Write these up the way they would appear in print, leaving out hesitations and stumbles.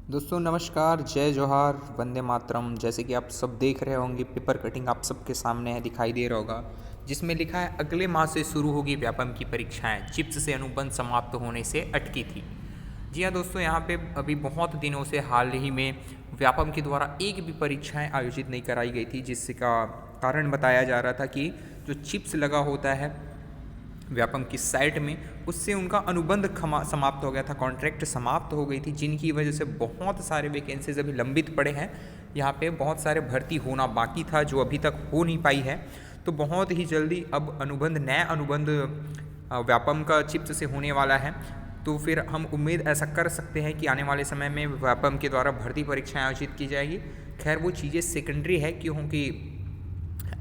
दोस्तों नमस्कार, जय जोहार, वंदे मातरम। जैसे कि आप सब देख रहे होंगे, पेपर कटिंग आप सबके सामने है, दिखाई दे रहा होगा, जिसमें लिखा है अगले माह से शुरू होगी व्यापम की परीक्षाएं, चिप्स से अनुबंध समाप्त होने से अटकी थी। जी हाँ दोस्तों, यहाँ पे अभी बहुत दिनों से हाल ही में व्यापम के द्वारा एक भी परीक्षाएं आयोजित नहीं कराई गई थी, जिसका कारण बताया जा रहा था कि जो चिप्स लगा होता है व्यापम की साइट में, उससे उनका अनुबंध समाप्त हो गया था, कॉन्ट्रैक्ट समाप्त हो गई थी, जिनकी वजह से बहुत सारे वैकेंसीज अभी लंबित पड़े हैं। यहाँ पे बहुत सारे भर्ती होना बाकी था जो अभी तक हो नहीं पाई है। तो बहुत ही जल्दी अब नया अनुबंध व्यापम का चिप्स से होने वाला है। तो फिर हम उम्मीद ऐसा कर सकते हैं कि आने वाले समय में व्यापम के द्वारा भर्ती परीक्षाएं आयोजित की जाएगी। खैर वो चीज़ें सेकेंडरी है, क्योंकि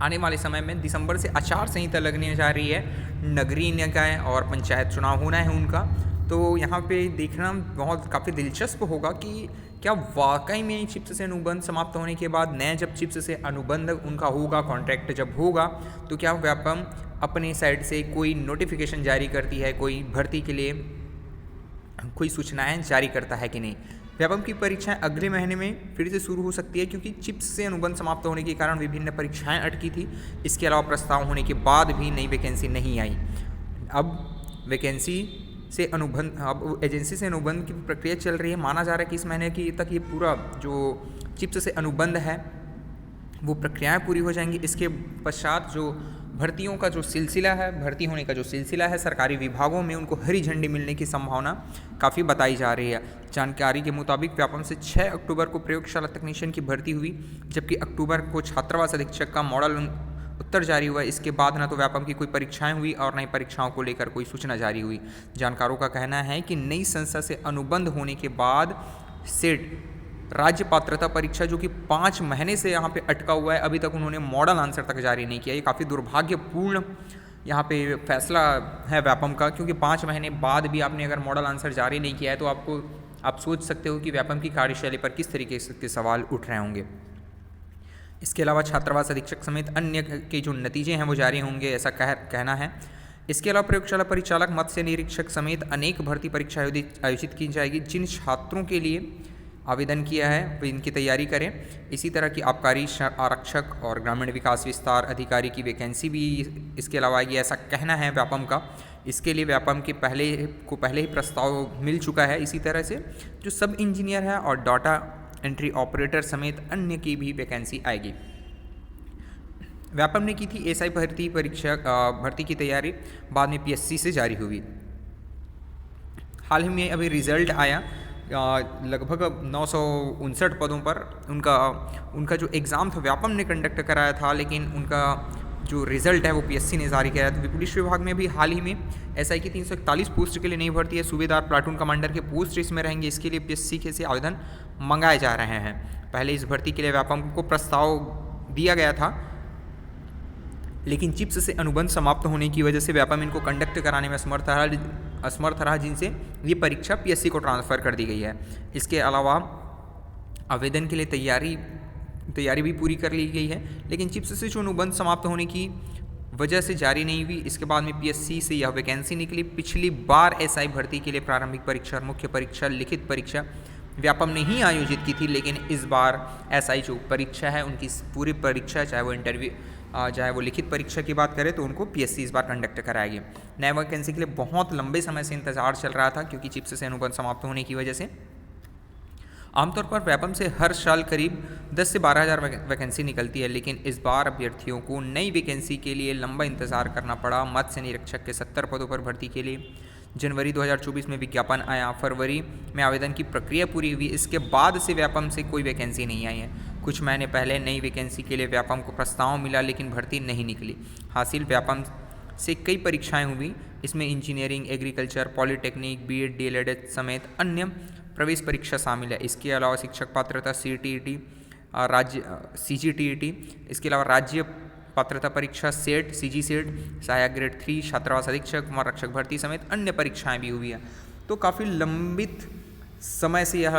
आने वाले समय में दिसंबर से आचार संहिता लगने जा रही है, नगरीय निकाय और पंचायत चुनाव होना है उनका। तो यहाँ पे देखना बहुत काफ़ी दिलचस्प होगा कि क्या वाकई में चिप्स से अनुबंध समाप्त होने के बाद नए जब चिप्स से अनुबंध उनका होगा, कॉन्ट्रैक्ट जब होगा, तो क्या व्यापम अपने साइड से कोई नोटिफिकेशन जारी करती है, कोई भर्ती के लिए कोई सूचनाएं जारी करता है कि नहीं। व्यापम की परीक्षाएं अगले महीने में फिर से शुरू हो सकती है, क्योंकि चिप्स से अनुबंध समाप्त होने के कारण विभिन्न परीक्षाएं अटकी थी। इसके अलावा प्रस्ताव होने के बाद भी नई वैकेंसी नहीं आई। अब वैकेंसी से अनुबंध, अब एजेंसी से अनुबंध की प्रक्रिया चल रही है। माना जा रहा है कि इस महीने की तक ये पूरा जो चिप्स से अनुबंध है वो प्रक्रियाएं पूरी हो जाएंगी। इसके पश्चात जो भर्तियों का जो सिलसिला है, भर्ती होने का जो सिलसिला है सरकारी विभागों में, उनको हरी झंडी मिलने की संभावना काफ़ी बताई जा रही है। जानकारी के मुताबिक व्यापम से 6 अक्टूबर को प्रयोगशाला तकनीशियन की भर्ती हुई, जबकि अक्टूबर को छात्रावास अधीक्षक का मॉडल उत्तर जारी हुआ। इसके बाद न तो व्यापम की कोई परीक्षाएं हुई और न ही परीक्षाओं को लेकर कोई सूचना जारी हुई। जानकारों का कहना है कि नई संस्था से अनुबंध होने के बाद सेट राज्य पात्रता परीक्षा, जो कि 5 महीने से यहाँ पे अटका हुआ है, अभी तक उन्होंने मॉडल आंसर तक जारी नहीं किया। ये काफ़ी दुर्भाग्यपूर्ण यहाँ पे फैसला है व्यापम का, क्योंकि 5 महीने बाद भी आपने अगर मॉडल आंसर जारी नहीं किया है तो आप सोच सकते हो कि व्यापम की कार्यशैली पर किस तरीके के सवाल उठ रहे होंगे। इसके अलावा छात्रावास अधीक्षक समेत अन्य के जो नतीजे हैं वो जारी होंगे, ऐसा कहना है। इसके अलावा प्रयोगशाला परिचालक, मत्स्य निरीक्षक समेत अनेक भर्ती परीक्षा आयोजित की जाएगी। जिन छात्रों के लिए आवेदन किया है वे इनकी तैयारी करें। इसी तरह की आबकारी आरक्षक और ग्रामीण विकास विस्तार अधिकारी की वैकेंसी भी इसके अलावा आएगी, ऐसा कहना है व्यापम का। इसके लिए व्यापम के पहले ही प्रस्ताव मिल चुका है। इसी तरह से जो सब इंजीनियर है और डाटा एंट्री ऑपरेटर समेत अन्य की भी वैकेंसी आएगी। व्यापम ने की थी एसआई भर्ती की तैयारी, बाद में पीएससी से जारी हुई। हाल ही में अभी रिजल्ट आया, लगभग 959 पदों पर उनका जो एग्ज़ाम था व्यापम ने कंडक्ट कराया था, लेकिन उनका जो रिज़ल्ट है वो पीएससी ने जारी किया था। पुलिस विभाग में भी हाल ही में एसआई की 341 पोस्ट के लिए नई भर्ती है। सूबेदार, प्लाटून कमांडर के पोस्ट इसमें रहेंगे। इसके लिए पीएससी के से आवेदन मंगाए जा रहे हैं। पहले इस भर्ती के लिए व्यापम को प्रस्ताव दिया गया था, लेकिन चिप्स से अनुबंध समाप्त होने की वजह से व्यापम इनको कंडक्ट कराने में असमर्थ रहा, जिनसे ये परीक्षा पीएससी को ट्रांसफ़र कर दी गई है। इसके अलावा आवेदन के लिए तैयारी भी पूरी कर ली गई है, लेकिन चिप्स से जो अनुबंध समाप्त होने की वजह से जारी नहीं हुई। इसके बाद में पीएससी से यह वैकेंसी निकली। पिछली बार एसआई भर्ती के लिए प्रारंभिक परीक्षा और मुख्य परीक्षा, लिखित परीक्षा व्यापम ने ही आयोजित की थी, लेकिन इस बार एसआई जो परीक्षा है उनकी पूरी परीक्षा, चाहे वो लिखित परीक्षा की बात करें तो उनको पीएससी इस बार कंडक्ट कराएगी। नए वैकेंसी के लिए बहुत लंबे समय से इंतजार चल रहा था, क्योंकि चिप्स से अनुबंध समाप्त होने की वजह से। आमतौर पर व्यापम से हर साल करीब 10 से 12 हज़ार वैकेंसी निकलती है, लेकिन इस बार अभ्यर्थियों को नई वैकेंसी के लिए लंबा इंतजार करना पड़ा। मत्स्य निरीक्षक के 70 पदों पर भर्ती के लिए जनवरी 2024 में विज्ञापन आया, फरवरी में आवेदन की प्रक्रिया पूरी हुई। इसके बाद से व्यापम से कोई वैकेंसी नहीं आई है। कुछ महीने पहले नई वैकेंसी के लिए व्यापम को प्रस्ताव मिला, लेकिन भर्ती नहीं निकली। हासिल व्यापम से कई परीक्षाएं हुई, इसमें engineering, agriculture, polytechnic, BEd, DElEd समेत अन्य प्रवेश परीक्षा शामिल है। इसके अलावा शिक्षक पात्रता सीटीईटी, सीजीटीईटी, इसके अलावा राज्य पात्रता परीक्षा सेट, सीजी सेट, सहायक ग्रेड 3, छात्रावास अधीक्षक, कुमार रक्षक भर्ती समेत अन्य परीक्षाएं भी हुई है। तो काफ़ी लंबित समय से यह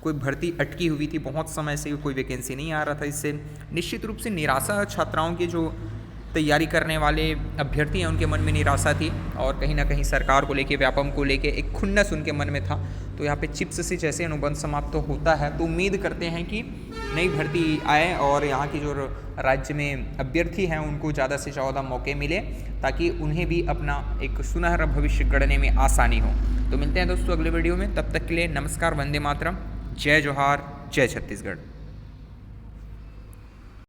कोई भर्ती अटकी हुई थी, बहुत समय से कोई वैकेंसी नहीं आ रहा था। इससे निश्चित रूप से निराशा छात्राओं के जो तैयारी करने वाले अभ्यर्थी हैं उनके मन में निराशा थी, और कहीं ना कहीं सरकार को लेके, व्यापम को लेके एक खुन्नस उनके मन में था। तो यहाँ पे चिप्स से जैसे अनुबंध समाप्त होता है तो उम्मीद करते हैं कि नई भर्ती आए और यहाँ की जो राज्य में अभ्यर्थी हैं उनको ज़्यादा से ज़्यादा मौके मिले ताकि उन्हें भी अपना एक सुनहरा भविष्य गढ़ने में आसानी हो। तो मिलते हैं दोस्तों अगले वीडियो में, तब तक के लिए नमस्कार, वंदे मातरम, जय जोहार, जय छत्तीसगढ़।